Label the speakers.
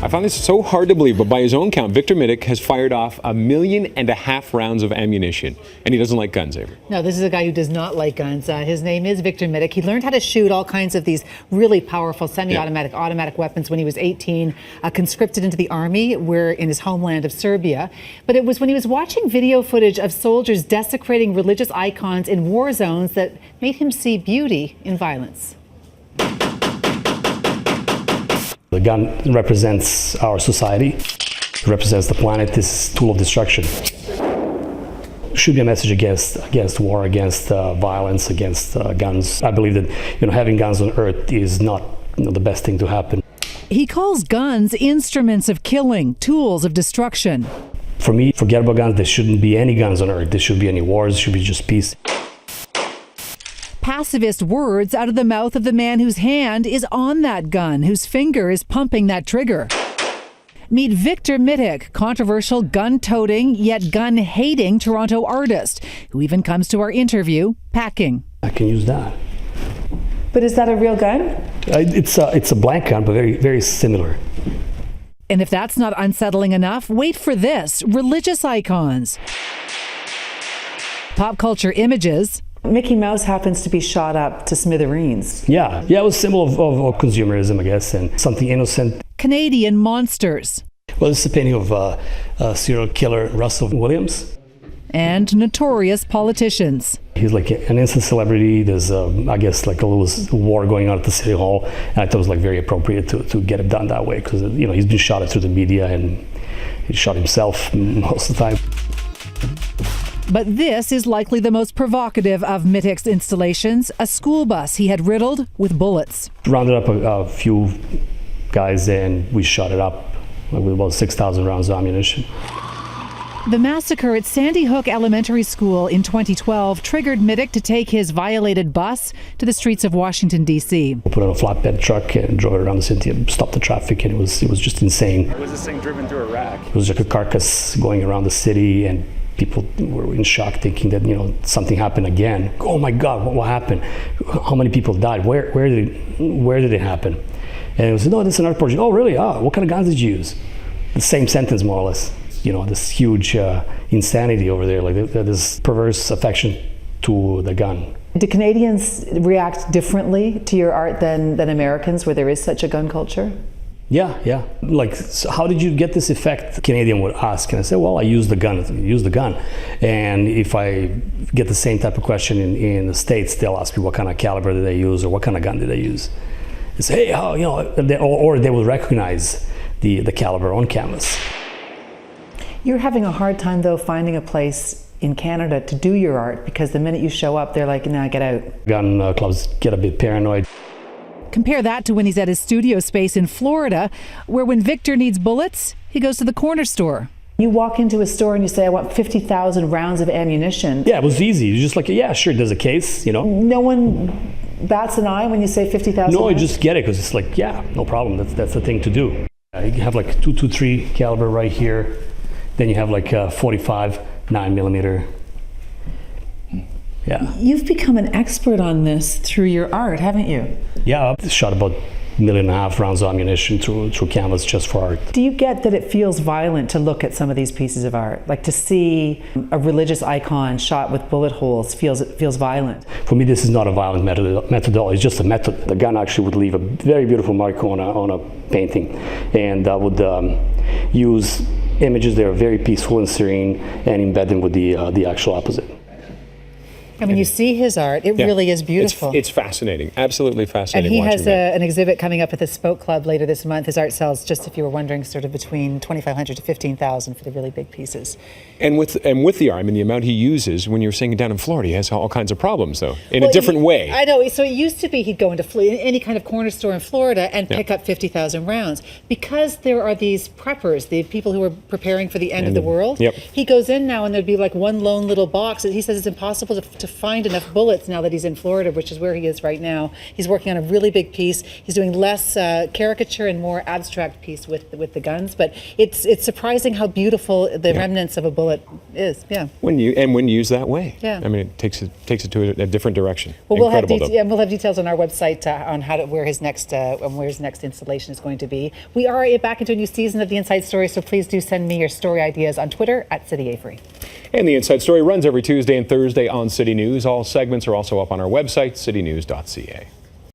Speaker 1: I found this so hard to believe, but by his own count, Victor Mitic has fired off 1.5 million rounds of ammunition, and he doesn't like guns, Avery.
Speaker 2: No, this is a guy who does not like guns. His name is Victor Mitic. He learned how to shoot all kinds of these really powerful semi-automatic, automatic weapons when he was 18, conscripted into the army in his homeland of Serbia. But it was when he was watching video footage of soldiers desecrating religious icons in war zones that made him see beauty in violence.
Speaker 3: The gun represents our society, it represents the planet. This is a tool of destruction. Should be a message against war, against violence, against guns. I believe that having guns on Earth is not the best thing to happen.
Speaker 2: He calls guns instruments of killing, tools of destruction.
Speaker 3: For me, forget about guns. There shouldn't be any guns on Earth. There shouldn't be any wars. There should be just peace.
Speaker 2: Pacifist words out of the mouth of the man whose hand is on that gun, whose finger is pumping that trigger. Meet Victor Mitic, controversial gun-toting yet gun-hating Toronto artist, who even comes to our interview packing.
Speaker 3: I can use that.
Speaker 2: But is that a real gun?
Speaker 3: It's a blank gun, but very, very similar.
Speaker 2: And if that's not unsettling enough, wait for this: religious icons, pop culture images.
Speaker 4: Mickey Mouse happens to be shot up to smithereens.
Speaker 3: Yeah, it was a symbol of consumerism, I guess, and something innocent.
Speaker 2: Canadian monsters.
Speaker 3: Well, this is a painting of serial killer Russell Williams.
Speaker 2: And notorious politicians.
Speaker 3: He's like an instant celebrity. There's, I guess, like a little war going on at the City Hall, and I thought it was like very appropriate to get it done that way because he's been shot at through the media and he shot himself most of the time.
Speaker 2: But this is likely the most provocative of Mitic's installations, a school bus he had riddled with bullets.
Speaker 3: Rounded up a few guys and we shot it up with about 6,000 rounds of ammunition.
Speaker 2: The massacre at Sandy Hook Elementary School in 2012 triggered Mitic to take his violated bus to the streets of Washington, D.C.
Speaker 3: We put on a flatbed truck and drove it around the city and stopped the traffic, and it was just insane.
Speaker 1: Was this thing driven through a rack?
Speaker 3: It was like a carcass going around the city, and people were in shock thinking that something happened again. Oh my God, what happened? How many people died? Where did it happen? And it was, no, this is an art project. Oh really? What kind of guns did you use? The same sentence more or less. This huge insanity over there, like this perverse affection to the gun.
Speaker 4: Do Canadians react differently to your art than Americans, where there is such a gun culture?
Speaker 3: Yeah. Like, so how did you get this effect? Canadian would ask, and I say, well, I use the gun. And if I get the same type of question in the States, they'll ask me what kind of caliber did they use or what kind of gun did they use. They say, hey, or they will recognize the caliber on canvas.
Speaker 4: You're having a hard time, though, finding a place in Canada to do your art, because the minute you show up, they're like, nah, get out.
Speaker 3: Gun clubs get a bit paranoid.
Speaker 2: Compare that to when he's at his studio space in Florida, where when Victor needs bullets, he goes to the corner store.
Speaker 4: You walk into a store and you say, I want 50,000 rounds of ammunition.
Speaker 3: Yeah, it was easy. You're just like, yeah, sure, there's a case, No
Speaker 4: one bats an eye when you say 50,000
Speaker 3: No,
Speaker 4: rounds?
Speaker 3: you just get it because it's like, yeah, no problem. That's the thing to do. You have like 223 caliber right here. Then you have like 45 9mm. Yeah.
Speaker 4: You've become an expert on this through your art, haven't you?
Speaker 3: Yeah, I've shot about 1.5 million rounds of ammunition through canvas just for art.
Speaker 4: Do you get that it feels violent to look at some of these pieces of art? Like to see a religious icon shot with bullet holes feels violent?
Speaker 3: For me, this is not a violent methodology, it's just a method. The gun actually would leave a very beautiful mark on a painting, and I would use images that are very peaceful and serene and embed them with the actual opposite.
Speaker 2: And when you see his art, it really is beautiful.
Speaker 1: It's fascinating, absolutely fascinating.
Speaker 2: And he has an exhibit coming up at the Spoke Club later this month. His art sells, just if you were wondering, sort of between $2,500 to $15,000 for the really big pieces. And with the art, I mean, the amount he uses, when you're saying down in Florida, he has all kinds of problems, though, in a different way. I know. So it used to be he'd go into any kind of corner store in Florida and pick up 50,000 rounds. Because there are these preppers, the people who are preparing for the end of the world, he goes in now and there'd be like one lone little box. He says it's impossible to to find enough bullets now that he's in Florida, which is where he is right now. He's working on a really big piece. He's doing less caricature and more abstract piece with the guns. But it's surprising how beautiful the remnants of a bullet is. Yeah.
Speaker 1: When used that way.
Speaker 2: Yeah.
Speaker 1: I mean, it takes it to a different direction.
Speaker 2: Well, we'll have
Speaker 1: Incredible,
Speaker 2: we'll have details on our website on where his next installation is going to be. We are back into a new season of the Inside Story, so please do send me your story ideas on Twitter at City Avery.
Speaker 1: And the Inside Story runs every Tuesday and Thursday on City News. All segments are also up on our website, citynews.ca.